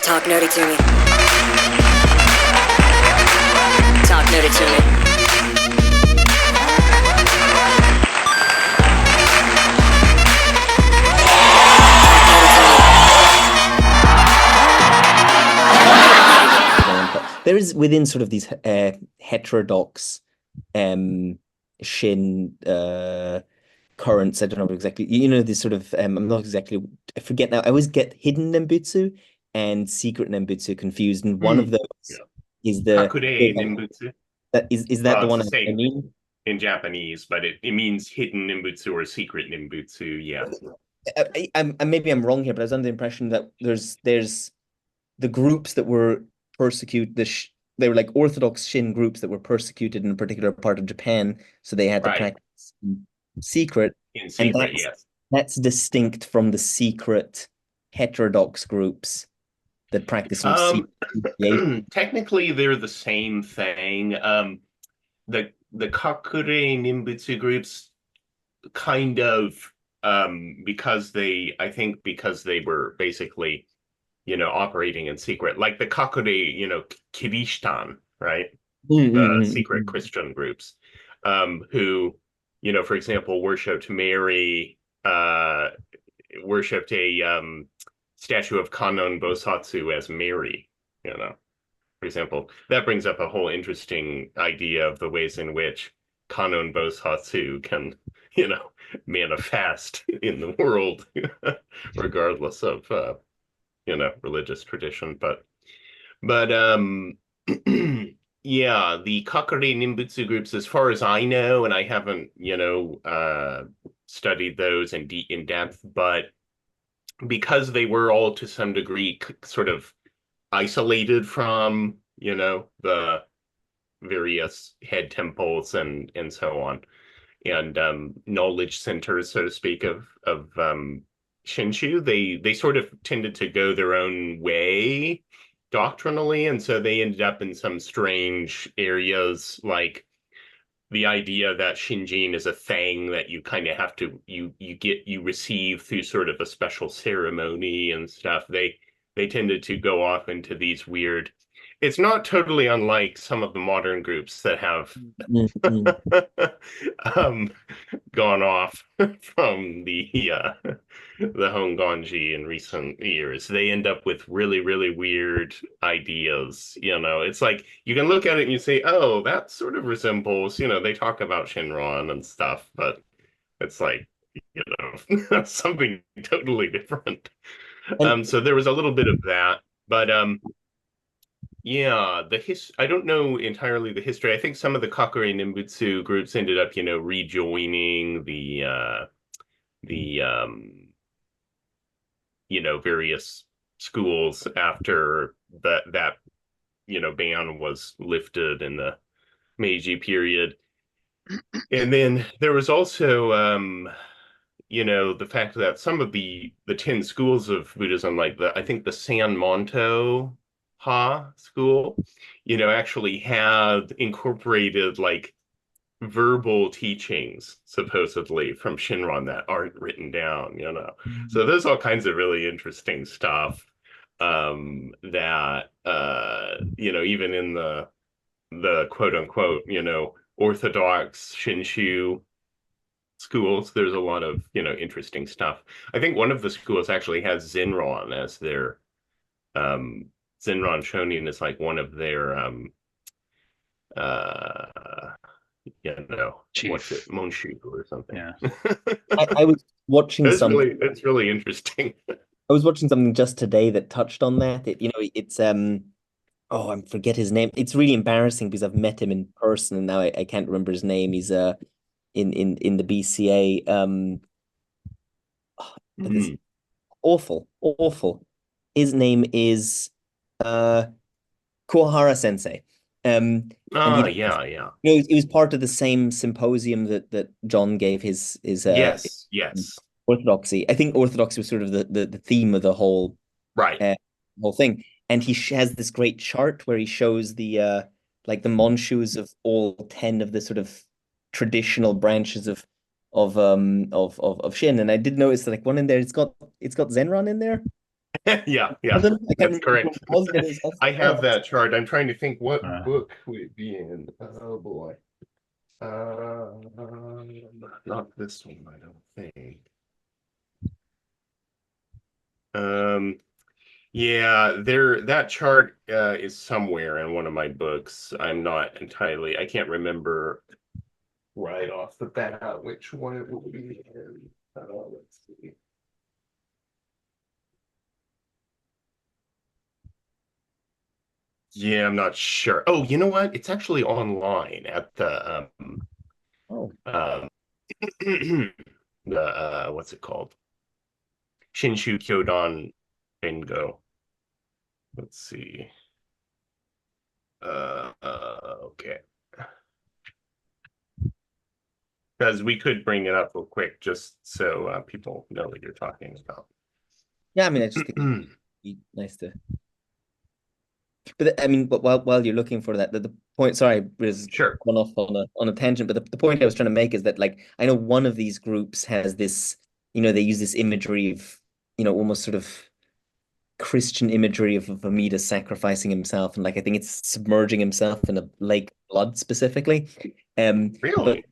Talk nerdy to me. Talk nerdy to me. There is within sort of these heterodox Shin currents. I don't know exactly. This sort of I'm not exactly. I forget now. I always get hidden Nembutsu and secret Nembutsu confused, and one of those Yeah. is the Kakure Nimbutsu. is that the It's one the I same mean? in Japanese, but it means hidden Nimbutsu or secret Nimbutsu. Yeah. Maybe I'm wrong here, but I was under the impression that there's the groups that were persecuted. They were like Orthodox Shin groups that were persecuted in a particular part of Japan, so they had to Right. practice in secret, In and secret, yes. that's distinct from the secret heterodox groups that practice sort of Um, secret. technically, they're the same thing. The Kakure Nimbutsu groups kind of I think because they were basically, operating in secret, like the Kakure, Kirishitan, right? The secret Christian groups, who, for example, worshipped Mary, worshipped a statue of Kannon Bosatsu as Mary, for example. That brings up a whole interesting idea of the ways in which Kannon Bosatsu can, manifest in the world, regardless of, religious tradition. But yeah, the Kakure Nimbutsu groups, as far as I know, and I haven't, studied those in depth, but because they were all to some degree sort of isolated from, the various head temples and so on, and knowledge centers, so to speak, of Shinshu, they sort of tended to go their own way doctrinally, and so they ended up in some strange areas, like the idea that Shinjin is a thing that you kind of have to you receive through sort of a special ceremony and stuff. They tended to go off into these weird. It's not totally unlike some of the modern groups that have um, gone off from the Hongwanji in recent years. They end up with really, really weird ideas. It's like you can look at it and you say, "Oh, that sort of resembles." They talk about Shinron and stuff, but it's like something totally different. And So there was a little bit of that, but yeah, I don't know entirely the history. I think some of the Kakure Nimbutsu groups ended up, rejoining the various schools after that ban was lifted in the Meiji period. And then there was also the fact that some of the 10 schools of Buddhism, like I think the San Monto Ha school, actually had incorporated like verbal teachings supposedly from Shinron that aren't written down. So there's all kinds of really interesting stuff that even in the quote unquote, orthodox Shinshu schools, there's a lot of, interesting stuff. I think one of the schools actually has Zenron as their um Zenron Shonin is like one of their uh what's it, Chief. Monshu or something. Yeah. I was watching something. It's really interesting. I was watching something just today that touched on that. It's oh, I forget his name. It's really embarrassing because I've met him in person and now I can't remember his name. He's in the BCA. This awful, awful. His name is Kuwahara Sensei. And he Yeah. he was part of the same symposium that John gave his Yes. Orthodoxy. I think Orthodoxy was sort of the theme of the Right. whole thing. And he has this great chart where he shows the like the Monshus of all 10 of the sort of traditional branches of Shin. And I did notice that like one in there, it's got Zenron in there. Yeah, I don't know, I can't that's remember correct. what was it. I have that chart. I'm trying to think what Uh, book would it be in. Oh boy. Not this one, I don't think. Um, yeah, that chart is somewhere in one of my books. I can't remember right off the bat which one it will be in. Let's see. Yeah, I'm not sure. Oh, you know what? It's actually online at the Oh, um the what's it called? Shinshu Kyodan Bingo. Let's see. Okay. Because we could bring it up real quick just so people know what you're talking about. yeah. I mean, I just think it'd be nice to. But I mean, but while you're looking for that, the point. Sorry, was Sure. gone off on a tangent. But the point I was trying to make is that, like, I know one of these groups has this. They use this imagery of, almost sort of Christian imagery of Amida sacrificing himself, and, like, I think it's submerging himself in a lake of blood specifically. But Really?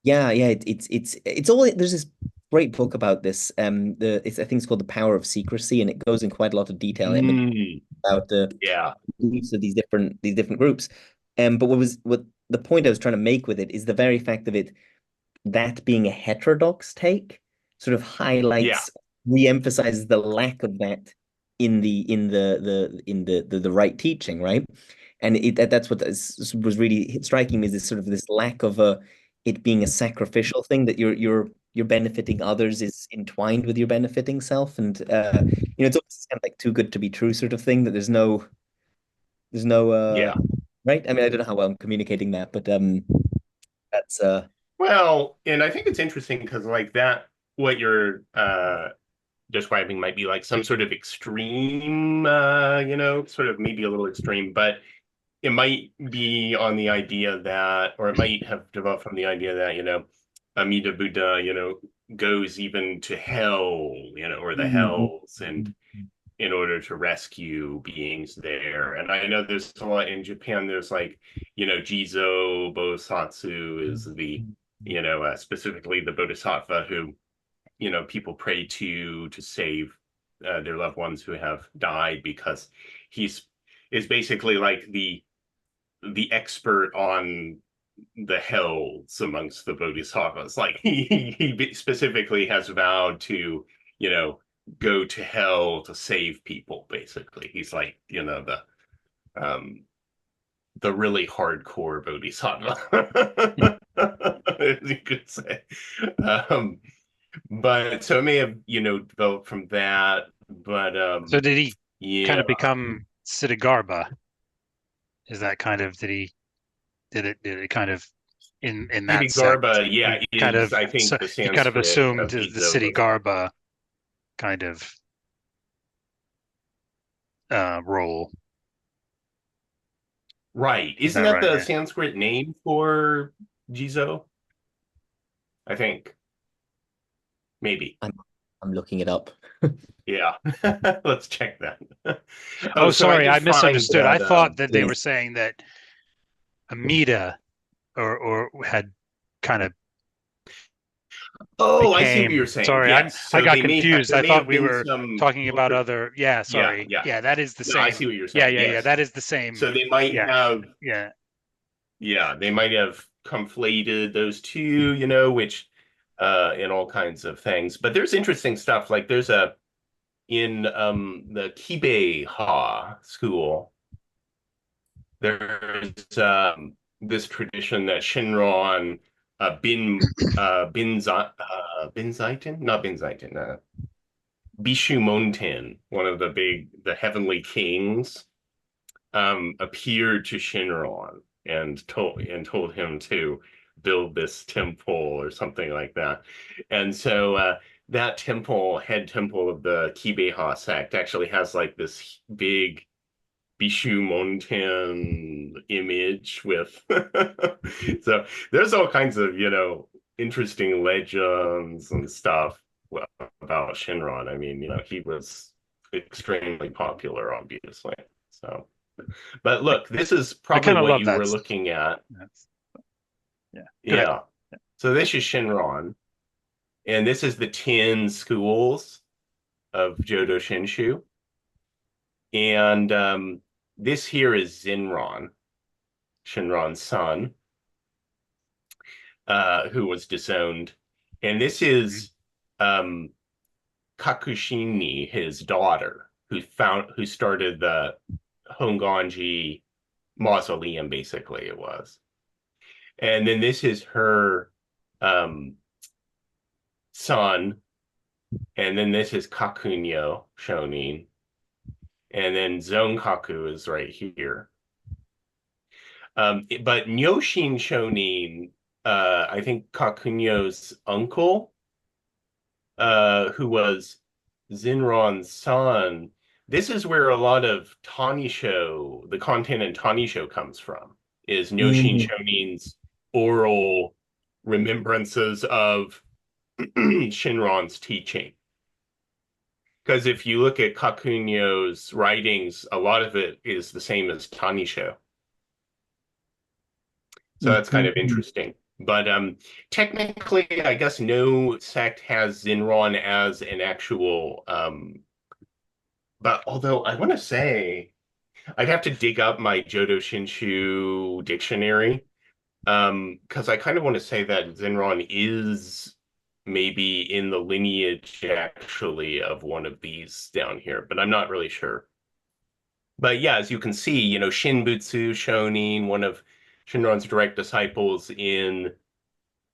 yeah, yeah, it's all. There's this great book about this. I think it's called The Power of Secrecy, and it goes in quite a lot of detail. Mm, About the yeah. beliefs of these different groups. But what the point I was trying to make with it is the very fact of it, that being a heterodox take, sort of Yeah. highlights, re-emphasizes the lack of that in the right teaching, right? And that's what was really striking me, is this sort of this lack of it being a sacrificial thing, that you're benefiting others is entwined with your benefiting self. And it's almost kind of like too good to be true sort of thing, that there's no Yeah. right. I mean, I don't know how well I'm communicating that, but that's Well, and I think it's interesting because like that, what you're describing might be like some sort of extreme, sort of maybe a little extreme, but it might be on the idea that, or it might have developed from the idea that, Amida Buddha, goes even to hell, or the hells, and in order to rescue beings there. And I know there's a lot in Japan, there's like, Jizo Bosatsu is the, specifically the bodhisattva who, people pray to save their loved ones who have died, because he's is basically like the expert on the hells amongst the bodhisattvas. Like he specifically has vowed to, go to hell to save people. Basically, he's like, um the really hardcore bodhisattva, as you could say. Um, but so it may have, developed from that. But so did he kind yeah, of become Siddhagarbha? Is that kind of did it kind of in that sect? Garba, yeah, He kind is of I so think the he kind of Sanskrit assumed of the Jizo. Siddhagarbha kind of role. Right. Is Isn't that that right? the Yeah. Sanskrit name for Jizo? I think. Maybe. I'm looking it up. Yeah. Let's check that. Oh, So I sorry, did I find misunderstood. I that thought that they Please. were saying that Amida or had kind of oh, I see what you're became. saying. Sorry, Yes. I So got they may have confused. there I may thought have we been were some talking about other. Yeah, yeah, sorry. yeah. Yeah, that is the No, I same. see what you're Yeah, saying. yeah, yeah. Yes. That is the same. So they might Yeah, have yeah. yeah, they might have conflated those two, which in all kinds of things. But there's interesting stuff. Like there's a in the Kibe Ha school, there's this tradition that Shinron Bin Zaiten, not Bin Zaiten, Bishu Monten, one of the heavenly kings, appeared to Shinron and told him to build this temple or something like that. And so that head temple of the Kibeha sect, actually has like this big Bishu Monten image with so there's all kinds of, interesting legends and stuff about Shinron. I mean, he was extremely popular, obviously. So, but look, this is I probably kind of what love you that. were looking at. Yeah. Yeah. So this is Shinron, and this is the 10 schools of Jodo Shinshu. And this here is Zenron, Shinron's son, who was disowned. And this is Kakushini, his daughter, who started the Hongwanji mausoleum, basically it was. And then this is her son, and then this is Kakunyo Shonin, and then Zonkaku is right here. But Nyoshin Shonin, I think Kakunyo's uncle, who was Zenron's son, this is where a lot of Tanisho, the content in Tanisho comes from, is Nyoshin Shonin's oral remembrances of Shinron's teaching. Because if you look at Kakunyo's writings, a lot of it is the same as Tanisho. So that's kind of interesting. But technically, I guess no sect has Zenron as an actual... but although I want to say, I'd have to dig up my Jodo Shinshu dictionary, because I kind of want to say that Zenron is maybe in the lineage, actually, of one of these down here, but I'm not really sure. But yeah, as you can see, you know, Shinbutsu Shonin, one of Shinron's direct disciples in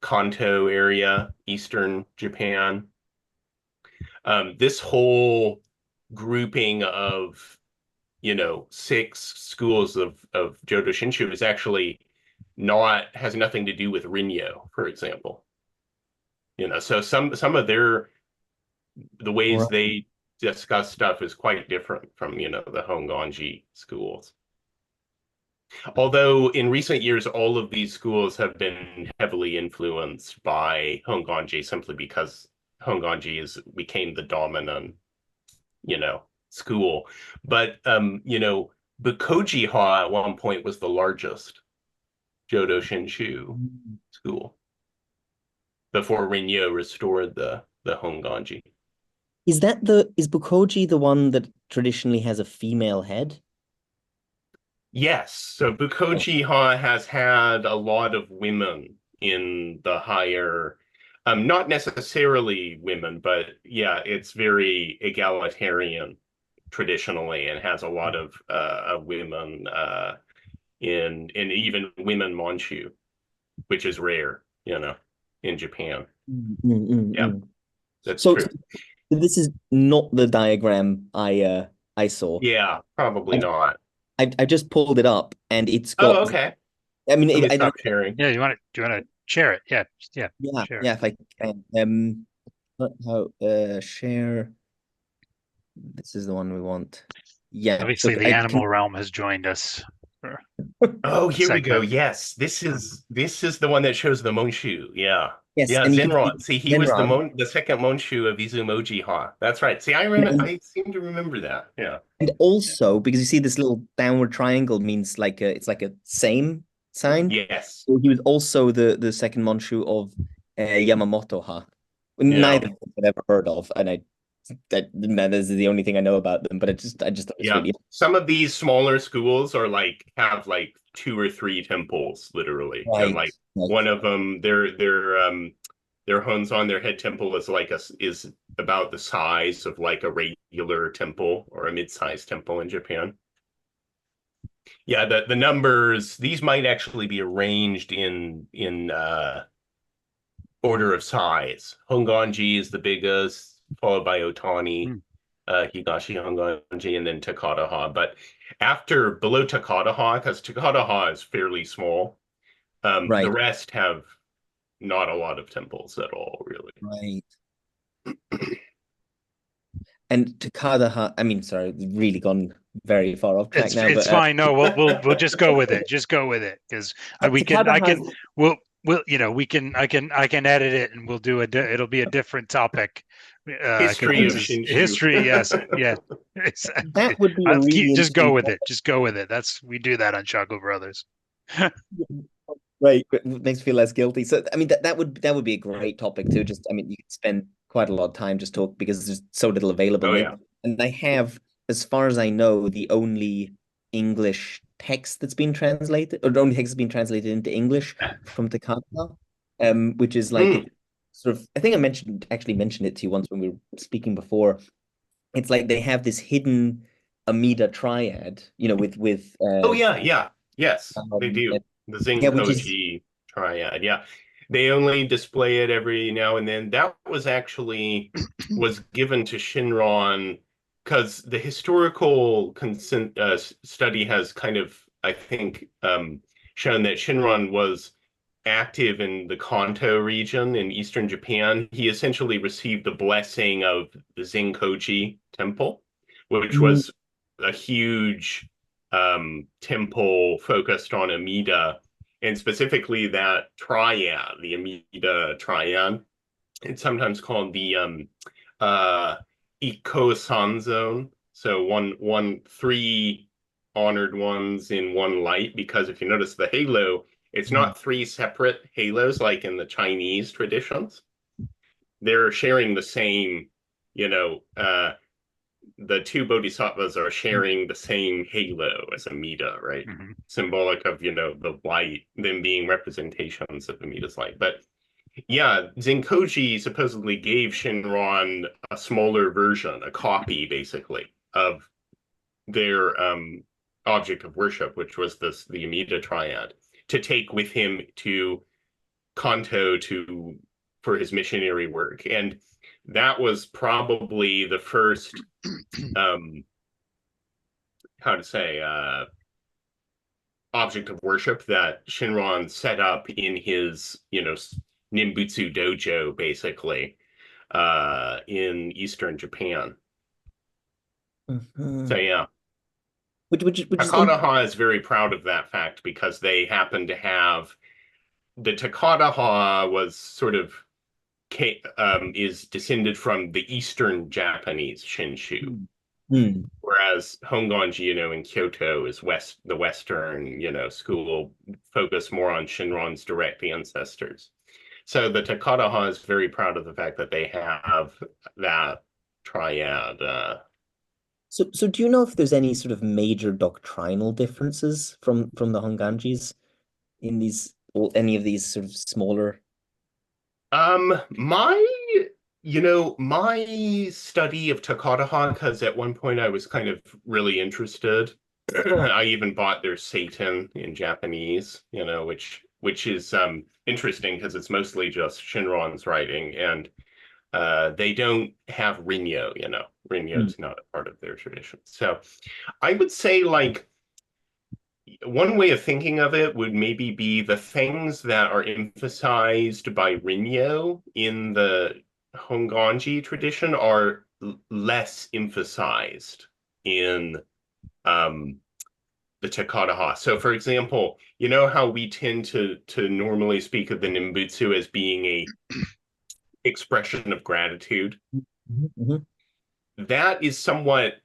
Kanto area, Eastern Japan. This whole grouping of, you know, 6 schools of Jodo Shinshu is actually has nothing to do with Rinyo, for example. You know, so some of the ways they discuss stuff is quite different from, you know, the Hongwanji schools. Although in recent years, all of these schools have been heavily influenced by Hongwanji simply because Hongwanji became the dominant, you know, school. But, you know, Bukoji-ha at one point was the largest Jodo Shinshu school before Rinyo restored the Hongwanji. Is Bukoji the one that traditionally has a female head? Yes, so Bukoji-ha has had a lot of women in the higher, not necessarily women, but yeah, it's very egalitarian traditionally, and has a lot of women in even women Manchu, which is rare, you know, in Japan. Yeah, that's true. So this is not the diagram I saw. Yeah, probably not. I just pulled it up, and it's got. Oh, okay. I mean, Let me stop sharing. Yeah, do you want to share it? Yeah, share. Yeah. If I can, share. This is the one we want. Yeah. Obviously, the animal realm has joined us. Oh, here we go. Yes, this is the one that shows the Monshu. Yeah. Yes. Yeah, and Zenron. See, he was the second Monshu of Izumoji-ha. That's right. See, I seem to remember that. Yeah. And also, because you see this little downward triangle means it's like a same sign. Yes. So he was also the second Monshu of Yamamoto-ha. Neither of them I've ever heard of, and that is the only thing I know about them. But I just really... Some of these smaller schools are have 2 or 3 temples, literally. Right. And one of them, their Honzon, their head temple is about the size of a regular temple or a mid-sized temple in Japan. Yeah, the numbers, these might actually be arranged in order of size. Hongwanji is the biggest, followed by Otani, Higashi Hongwanji, and then Takata-ha. But below Takata-ha, because Takata-ha is fairly small, the rest have not a lot of temples at all, really. Right. And Takata-ha, I mean, sorry, really gone very far off track now. It's fine. No, we'll just go with it. Just go with it, because we'll, I can edit it and we'll do it'll be a different topic. 'Cause History of this is Shinshu. history, yes, yeah, exactly. That would be a really Just go interesting with it. Just go with it. We do that on Choco Brothers. right. It makes me feel less guilty. So I mean that would be a great topic too. Just I mean you could spend quite a lot of time just talk because there's so little available. Oh yeah. And I have, as far as I know, the only English text that's been translated, or the only text that's been translated into English from Takata, which is like Hmm. sort of, I think actually mentioned it to you once when we were speaking before. It's like they have this hidden Amida triad, with Oh yeah. Yes, they um, do. The yeah, which is Zenkoji triad. Yeah. They only display it every now and then. That was given to Shinron because the historical consent study has kind of, I think, shown that Shinron was active in the Kanto region in eastern Japan. He essentially received the blessing of the Zenkoji temple, which Mm, was a huge temple focused on Amida, and specifically that triad, the Amida triad. It's sometimes called the Iko zone. So three honored ones in one light, because if you notice the halo, it's mm, not three separate halos like in the Chinese traditions. They're sharing the same, you know, the two bodhisattvas are sharing the same halo as Amida, right? Mhm. Symbolic of, the light, them being representations of Amida's light. But yeah, Zenkoji supposedly gave Shinron a smaller version, a copy, basically, of their object of worship, which was the Amida triad, to take with him to Kanto for his missionary work. And that was probably the first, how to say, object of worship that Shinron set up in his, Nimbutsu dojo, basically, in Eastern Japan. So mhm. yeah, Which is Takata is very proud of that fact because they happen to have the Takata was sort of is descended from the Eastern Japanese Shinshu, Mm. whereas Hongwanji, in Kyoto is the Western, school focused more on Shinron's direct ancestors. So the Takata is very proud of the fact that they have that triad. So do you know if there's any sort of major doctrinal differences from the Honganjis in these, or any of these sort of smaller? My, my study of Takata, because at one point I was kind of really interested. I even bought their Satan in Japanese, which is interesting because it's mostly just Shinron's writing, and they don't have Rinyo, Mm. Rinyo's not a part of their tradition. So I would say, like, one way of thinking of it would maybe be the things that are emphasized by Rinyo in the Hongwanji tradition are less emphasized in um, the Takata. So, for example, you know how we tend to normally speak of the Nimbutsu as being a expression of gratitude? Mhm, mhm. That is somewhat,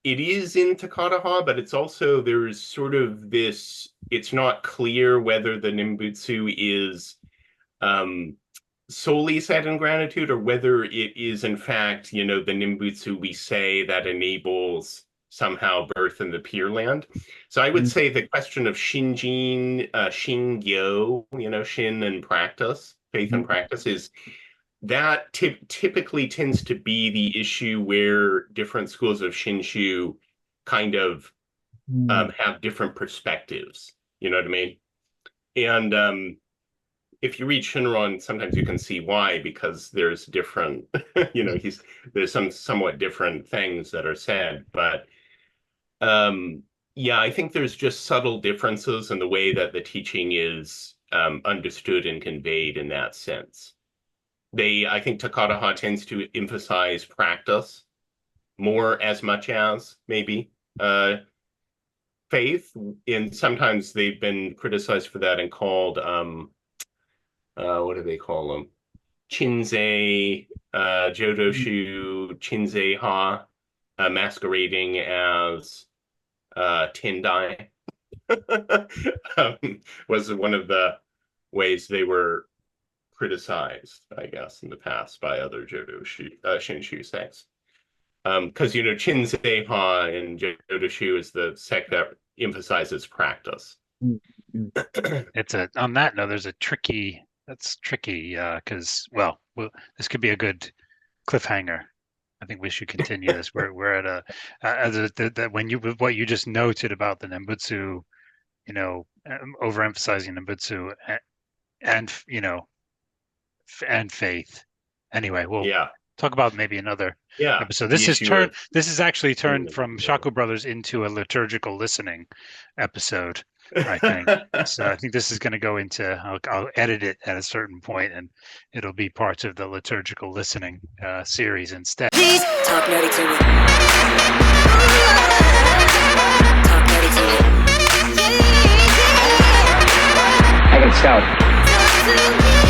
it is in Takata, but it's also, there's sort of this, it's not clear whether the Nimbutsu is um, solely set in gratitude or whether it is, in fact, the Nimbutsu we say that enables somehow birth in the Pure Land. So I would Mm. say the question of Shinjin, Shingyo, Shin and practice, faith and Mhm. practice, is that typically tends to be the issue where different schools of Shinshu kind of Mm. have different perspectives. You know what I mean? And if you read Shinron, sometimes you can see why, because there's different, there's some somewhat different things that are said. But yeah, I think there's just subtle differences in the way that the teaching is understood and conveyed in that sense. I think Takata tends to emphasize practice more as much as maybe faith. And sometimes they've been criticized for that and called what do they call them? Chinsei, Jodoshu, Chinsei Ha, masquerading as Tendai. Was one of the ways they were criticized, I guess, in the past by other Shinshu sects. Because, Chinsei Ha and Jodoshu is the sect that emphasizes practice. On that note, there's that's tricky, because, well, this could be a good cliffhanger. I think we should continue this. We're at what you just noted about the Nembutsu, overemphasizing Nembutsu and faith. Anyway, we'll talk about maybe another episode. This is actually turned from Shaku Brothers into a liturgical listening episode, I think. So I think this is going to go into, I'll edit it at a certain point, and it'll be parts of the liturgical listening series instead. Please talk nerdy to me. Talk nerdy to me. I got a scout.